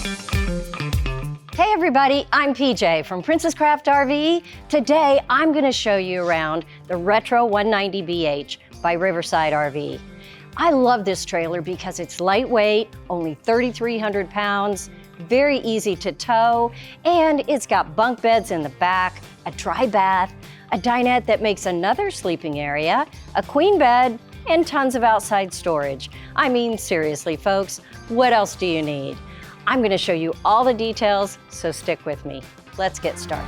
Hey everybody, I'm PJ from Princess Craft RV. Today I'm going to show you around the Retro 190BH by Riverside RV. I love this trailer because it's lightweight, only 3,300 pounds, very easy to tow, and it's got bunk beds in the back, a dry bath, a dinette that makes another sleeping area, a queen bed, and tons of outside storage. I mean, seriously folks, what else do you need? I'm going to show you all the details, so stick with me. Let's get started.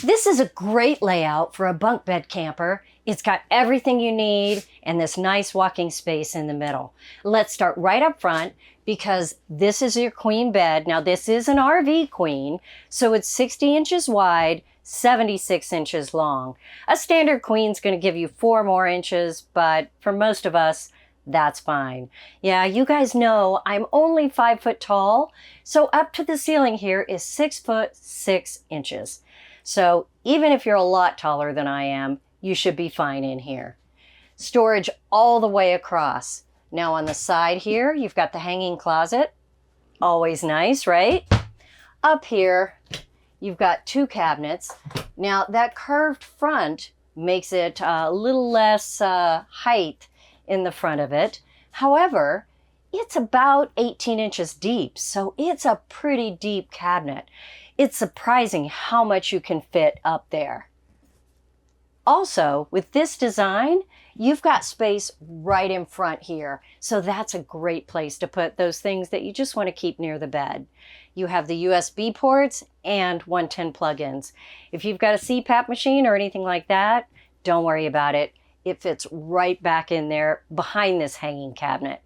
This is a great layout for a bunk bed camper. It's got everything you need and this nice walking space in the middle. Let's start right up front because this is your queen bed. Now this is an RV queen, so it's 60 inches wide, 76 inches long. A standard queen's going to give you 4 more inches, but for most of us, that's fine. Yeah, you guys know I'm only 5 foot tall, so up to the ceiling here is 6 foot 6 inches. So even if you're a lot taller than I am, you should be fine in here. Storage all the way across. Now on the side here, you've got the hanging closet. Always nice, right? Up here, you've got 2 cabinets. Now that curved front makes it a little less height in the front of it. However, it's about 18 inches deep, so it's a pretty deep cabinet. It's surprising how much you can fit up there. Also, with this design, you've got space right in front here. So that's a great place to put those things that you just want to keep near the bed. You have the USB ports and 110 plugins. If you've got a CPAP machine or anything like that, don't worry about it. It fits right back in there behind this hanging cabinet.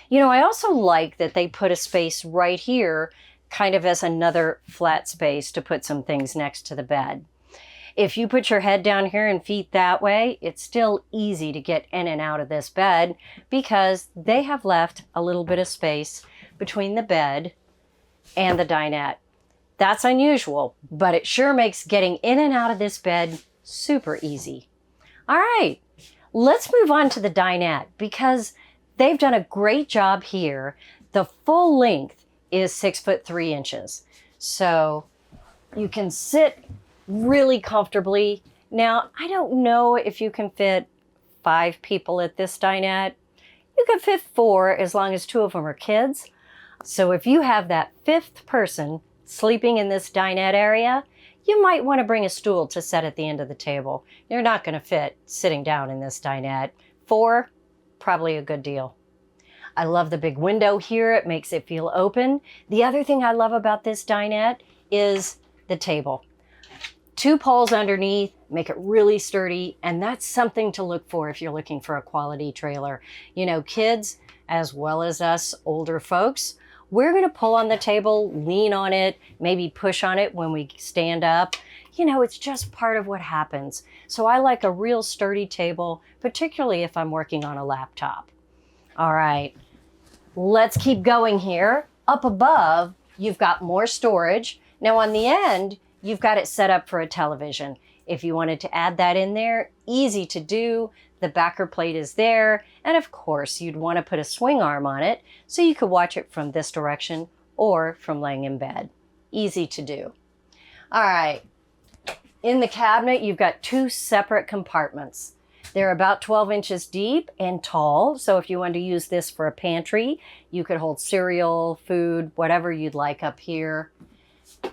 You know, I also like that they put a space right here kind of as another flat space to put some things next to the bed. If you put your head down here and feet that way, it's still easy to get in and out of this bed because they have left a little bit of space between the bed and the dinette. That's unusual, but it sure makes getting in and out of this bed super easy. All right, let's move on to the dinette because they've done a great job here. The full length is 6 foot 3 inches. So you can sit really comfortably. Now, I don't know if you can fit 5 people at this dinette. You can fit 4 as long as 2 of them are kids. So if you have that 5th person sleeping in this dinette area, you might want to bring a stool to set at the end of the table. You're not going to fit sitting down in this dinette. 4, probably a good deal. I love the big window here. It makes it feel open. The other thing I love about this dinette is the table. 2 poles underneath make it really sturdy, and that's something to look for if you're looking for a quality trailer. You know, kids, as well as us older folks, we're gonna pull on the table, lean on it, maybe push on it when we stand up. You know, it's just part of what happens. So I like a real sturdy table, particularly if I'm working on a laptop. All right, let's keep going here. Up above, you've got more storage. Now on the end, you've got it set up for a television. If you wanted to add that in there, easy to do. The backer plate is there. And of course, you'd want to put a swing arm on it so you could watch it from this direction or from laying in bed. Easy to do. All right, in the cabinet, you've got 2 separate compartments. They're about 12 inches deep and tall. So if you wanted to use this for a pantry, you could hold cereal, food, whatever you'd like up here.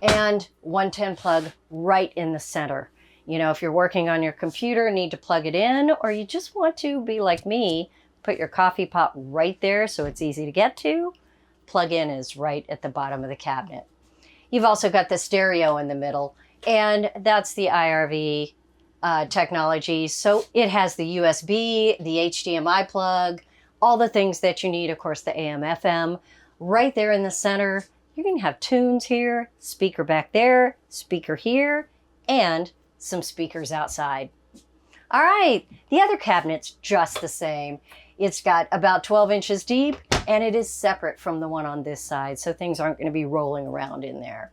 And 110 plug right in the center. You know, if you're working on your computer, need to plug it in, or you just want to be like me, put your coffee pot right there so it's easy to get to, plug in is right at the bottom of the cabinet. You've also got the stereo in the middle, and that's the IRV technology. So it has the USB, the HDMI plug, all the things that you need, of course, the AM, FM, right there in the center. You're going to have tunes here, speaker back there, speaker here, and some speakers outside. All right, the other cabinet's just the same. It's got about 12 inches deep, and it is separate from the one on this side, so things aren't going to be rolling around in there.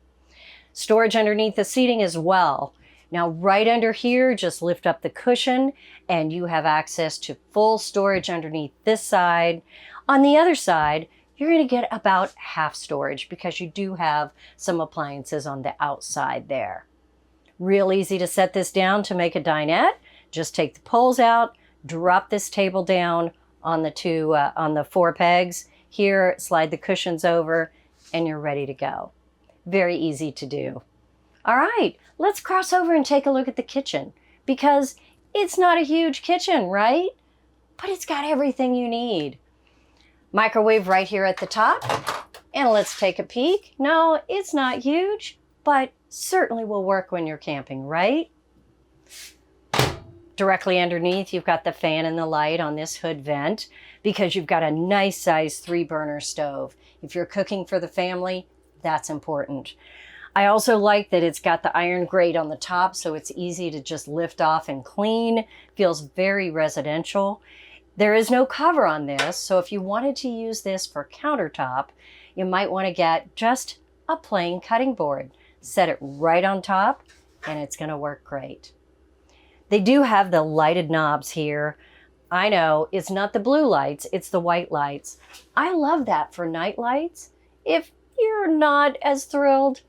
Storage underneath the seating as well. Now right under here, just lift up the cushion and you have access to full storage underneath this side. On the other side, you're going to get about half storage because you do have some appliances on the outside there. Real easy to set this down to make a dinette. Just take the poles out, drop this table down on the 4 pegs. Here, slide the cushions over, and you're ready to go. Very easy to do. All right, let's cross over and take a look at the kitchen, because it's not a huge kitchen, right? But it's got everything you need. Microwave right here at the top. And let's take a peek. No, it's not huge, but certainly will work when you're camping, right? Directly underneath, you've got the fan and the light on this hood vent because you've got a nice size 3-burner stove. If you're cooking for the family, that's important. I also like that it's got the iron grate on the top, so it's easy to just lift off and clean. Feels very residential. There is no cover on this, so if you wanted to use this for countertop, you might want to get just a plain cutting board. Set it right on top, and it's going to work great. They do have the lighted knobs here. I know, it's not the blue lights, it's the white lights. I love that for night lights. If you're not as thrilled,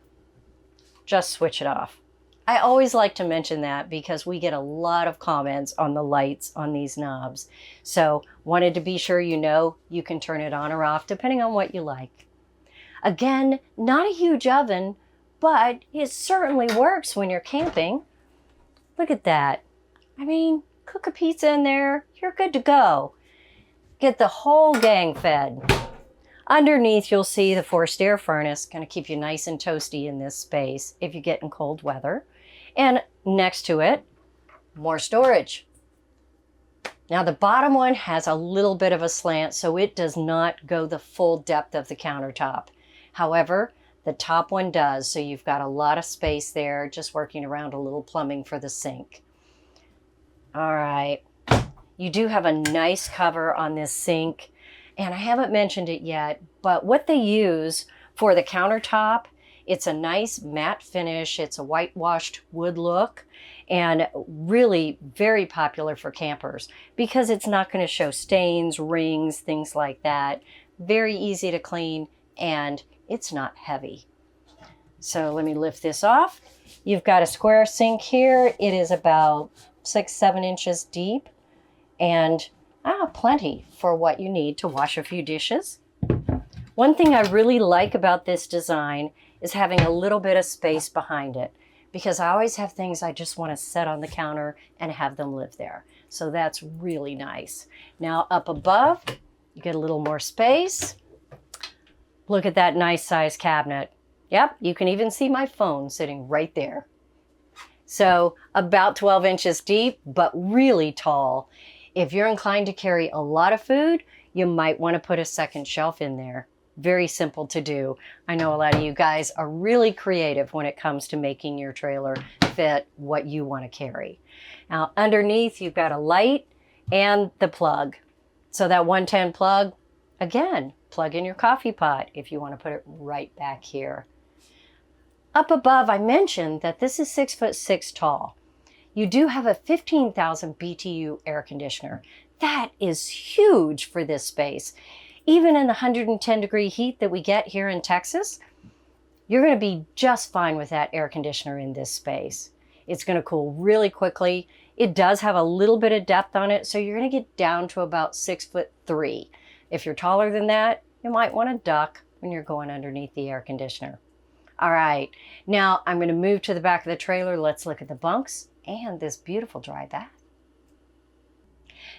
just switch it off. I always like to mention that because we get a lot of comments on the lights on these knobs. So wanted to be sure you know you can turn it on or off depending on what you like. Again, not a huge oven, but it certainly works when you're camping. Look at that. I mean, cook a pizza in there, you're good to go. Get the whole gang fed. Underneath, you'll see the forced air furnace, going to keep you nice and toasty in this space if you get in cold weather. And next to it, more storage. Now the bottom one has a little bit of a slant, so it does not go the full depth of the countertop. However, the top one does, so you've got a lot of space there, just working around a little plumbing for the sink. All right, you do have a nice cover on this sink, and I haven't mentioned it yet, but what they use for the countertop, it's a nice matte finish. It's a whitewashed wood look and really very popular for campers because it's not going to show stains, rings, things like that. Very easy to clean and it's not heavy. So let me lift this off. You've got a square sink here. It is about 6-7 inches deep and plenty for what you need to wash a few dishes. One thing I really like about this design is having a little bit of space behind it because I always have things I just want to set on the counter and have them live there. So that's really nice. Now up above, you get a little more space. Look at that nice size cabinet. Yep, you can even see my phone sitting right there. So about 12 inches deep, but really tall. If you're inclined to carry a lot of food, you might want to put a second shelf in there. Very simple to do. I know a lot of you guys are really creative when it comes to making your trailer fit what you want to carry. Now underneath you've got a light and the plug. So that 110 plug, again, plug in your coffee pot if you want to put it right back here. Up above, I mentioned that this is 6'6" tall. You do have a 15,000 BTU air conditioner. That is huge for this space. Even in the 110 degree heat that we get here in Texas, you're going to be just fine with that air conditioner in this space. It's going to cool really quickly. It does have a little bit of depth on it, so you're going to get down to about 6'3". If you're taller than that, you might want to duck when you're going underneath the air conditioner. All right, now I'm going to move to the back of the trailer. Let's look at the bunks and this beautiful dry bath.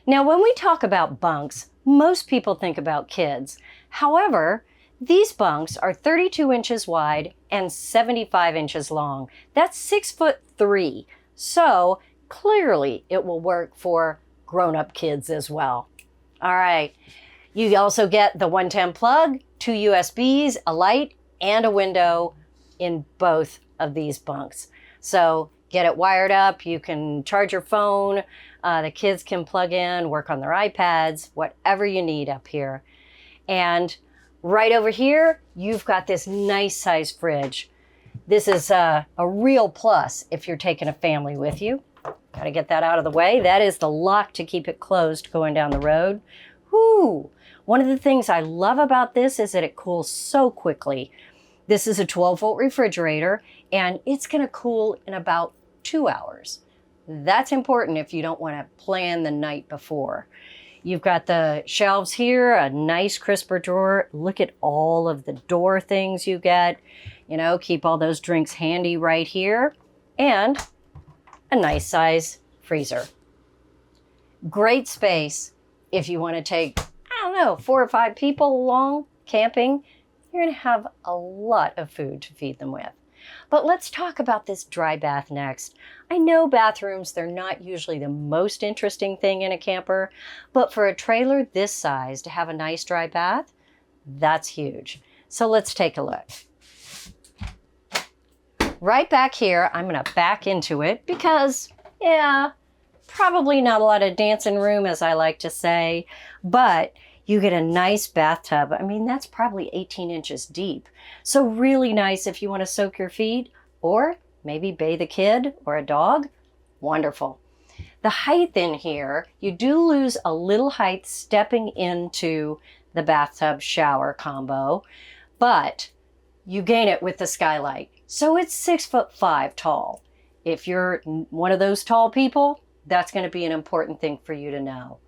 Now, when we talk about bunks, most people think about kids. However, these bunks are 32 inches wide and 75 inches long. That's 6'3". So clearly it will work for grown-up kids as well. All right, you also get the 110 plug, 2 USBs, a light, and a window in both of these bunks. So get it wired up. You can charge your phone. The kids can plug in, work on their iPads, whatever you need up here. And right over here, you've got this nice size fridge. This is a real plus if you're taking a family with you. Got to get that out of the way. That is the lock to keep it closed going down the road. Whoo! One of the things I love about this is that it cools so quickly. This is a 12-volt refrigerator, and it's going to cool in about 2 hours. That's important if you don't want to plan the night before. You've got the shelves here, a nice crisper drawer. Look at all of the door things you get. You know, keep all those drinks handy right here. And a nice size freezer. Great space if you want to take, I don't know, 4 or 5 people along camping. You're going to have a lot of food to feed them with. But let's talk about this dry bath next. I know bathrooms, they're not usually the most interesting thing in a camper, but for a trailer this size to have a nice dry bath, that's huge. So let's take a look. Right back here, I'm going to back into it because, yeah, probably not a lot of dancing room, as I like to say, but you get a nice bathtub. I mean, that's probably 18 inches deep. So really nice if you want to soak your feet or maybe bathe a kid or a dog. Wonderful. The height in here, you do lose a little height stepping into the bathtub shower combo, but you gain it with the skylight. So it's 6'5" tall. If you're one of those tall people, that's going to be an important thing for you to know.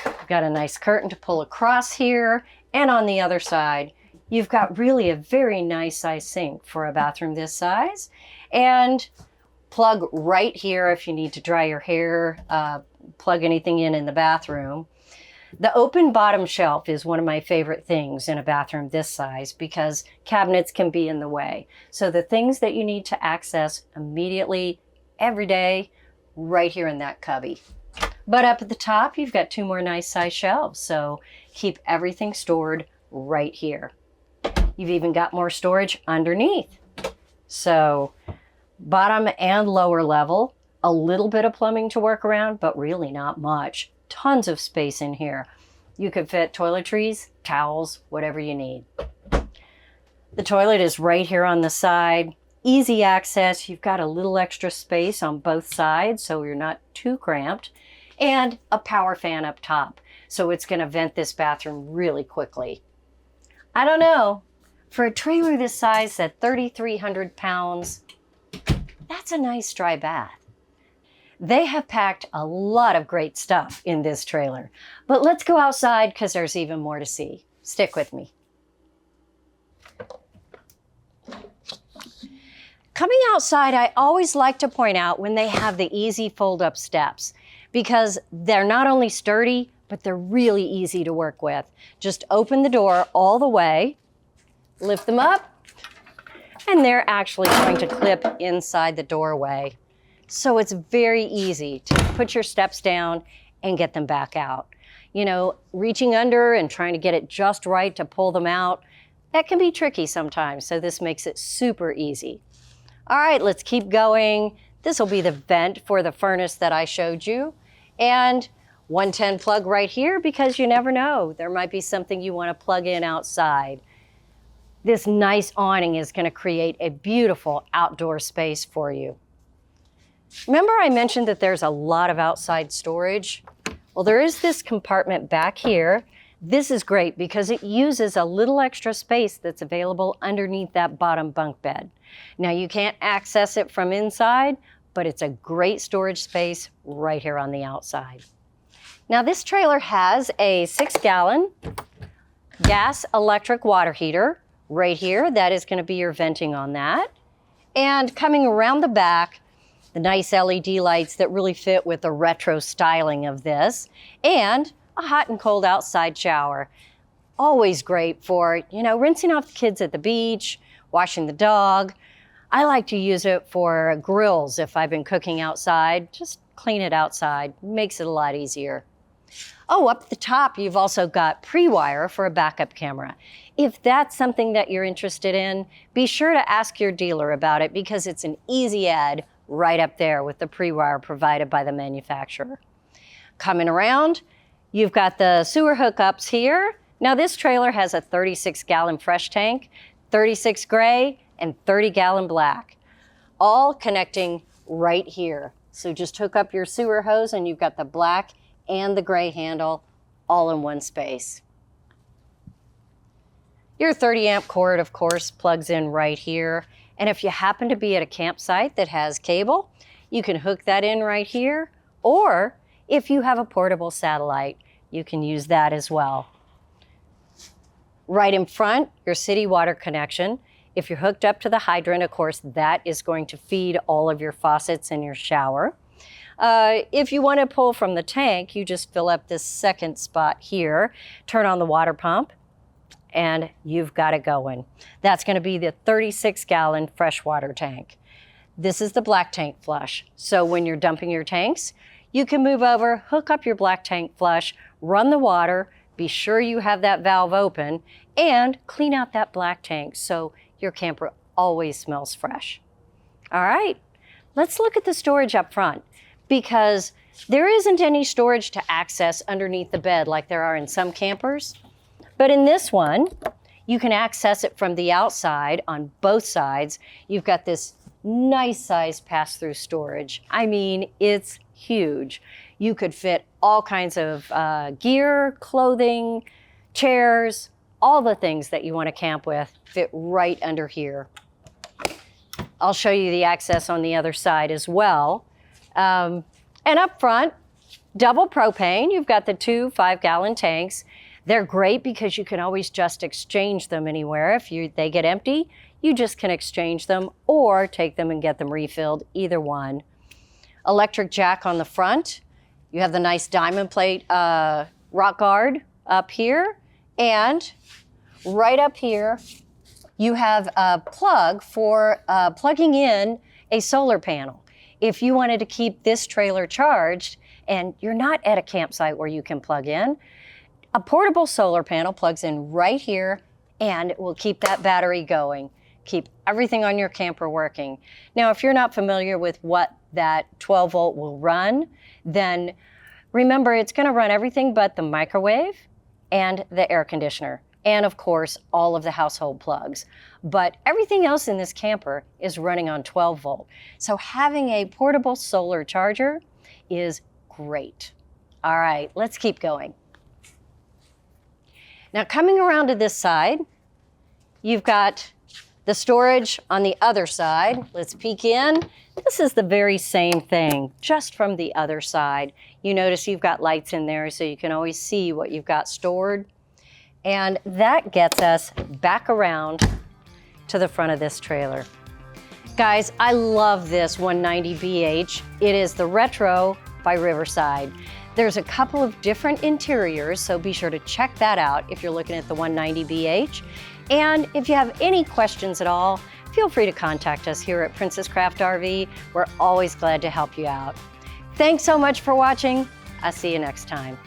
You've got a nice curtain to pull across here, and on the other side, you've got really a very nice size sink for a bathroom this size, and plug right here if you need to dry your hair, plug anything in the bathroom. The open bottom shelf is one of my favorite things in a bathroom this size because cabinets can be in the way. So the things that you need to access immediately, every day, right here in that cubby. But up at the top, you've got 2 more nice size shelves. So keep everything stored right here. You've even got more storage underneath. So bottom and lower level, a little bit of plumbing to work around, but really not much. Tons of space in here. You could fit toiletries, towels, whatever you need. The toilet is right here on the side. Easy access. You've got a little extra space on both sides so you're not too cramped. And a power fan up top. So it's going to vent this bathroom really quickly. I don't know. For a trailer this size at 3,300 pounds, that's a nice dry bath. They have packed a lot of great stuff in this trailer. But let's go outside because there's even more to see. Stick with me. Coming outside, I always like to point out when they have the easy fold-up steps because they're not only sturdy, but they're really easy to work with. Just open the door all the way, lift them up, and they're actually going to clip inside the doorway. So it's very easy to put your steps down and get them back out. You know, reaching under and trying to get it just right to pull them out, that can be tricky sometimes, so this makes it super easy. All right, let's keep going. This will be the vent for the furnace that I showed you. And 110 plug right here because you never know. There might be something you want to plug in outside. This nice awning is going to create a beautiful outdoor space for you. Remember I mentioned that there's a lot of outside storage? Well, there is this compartment back here. This is great because it uses a little extra space that's available underneath that bottom bunk bed. Now you can't access it from inside, but it's a great storage space right here on the outside. Now this trailer has a 6-gallon gas electric water heater right here. That is going to be your venting on that. And coming around the back, the nice LED lights that really fit with the retro styling of this, and a hot and cold outside shower. Always great for, you know, rinsing off the kids at the beach, washing the dog. I like to use it for grills if I've been cooking outside. Just clean it outside. Makes it a lot easier. Oh, up at the top, you've also got pre-wire for a backup camera. If that's something that you're interested in, be sure to ask your dealer about it because it's an easy add right up there with the pre-wire provided by the manufacturer. Coming around, you've got the sewer hookups here. Now this trailer has a 36-gallon fresh tank, 36 gray, and 30-gallon black, all connecting right here. So just hook up your sewer hose and you've got the black and the gray handle all in one space. Your 30-amp cord, of course, plugs in right here. And if you happen to be at a campsite that has cable, you can hook that in right here. Or if you have a portable satellite, you can use that as well. Right in front, your city water connection. If you're hooked up to the hydrant, of course, that is going to feed all of your faucets in your shower. If you want to pull from the tank, you just fill up this second spot here, turn on the water pump, and you've got it going. That's going to be the 36-gallon freshwater tank. This is the black tank flush. So when you're dumping your tanks, you can move over, hook up your black tank flush, run the water, be sure you have that valve open, and clean out that black tank so your camper always smells fresh. All right, let's look at the storage up front, because there isn't any storage to access underneath the bed like there are in some campers. But in this one, you can access it from the outside on both sides. You've got this nice size pass-through storage. I mean, it's huge. You could fit all kinds of gear, clothing, chairs, all the things that you want to camp with fit right under here. I'll show you the access on the other side as well. And up front, double propane. You've got the two 5-gallon tanks. They're great because you can always just exchange them anywhere. If they get empty, you just can exchange them or take them and get them refilled, either one. Electric jack on the front. You have the nice diamond plate rock guard up here. And right up here, you have a plug for plugging in a solar panel. If you wanted to keep this trailer charged and you're not at a campsite where you can plug in, a portable solar panel plugs in right here and it will keep that battery going, keep everything on your camper working. Now, if you're not familiar with what that 12 volt will run, then remember it's going to run everything but the microwave and the air conditioner, and of course, all of the household plugs. But everything else in this camper is running on 12 volt. So having a portable solar charger is great. All right, let's keep going. Now coming around to this side, you've got the storage on the other side. Let's peek in. This is the very same thing, just from the other side. You notice you've got lights in there so you can always see what you've got stored. And that gets us back around to the front of this trailer. Guys, I love this 190BH. It is the Retro by Riverside. There's a couple of different interiors, so be sure to check that out if you're looking at the 190BH. And if you have any questions at all, feel free to contact us here at Princess Craft RV. We're always glad to help you out. Thanks so much for watching. I'll see you next time.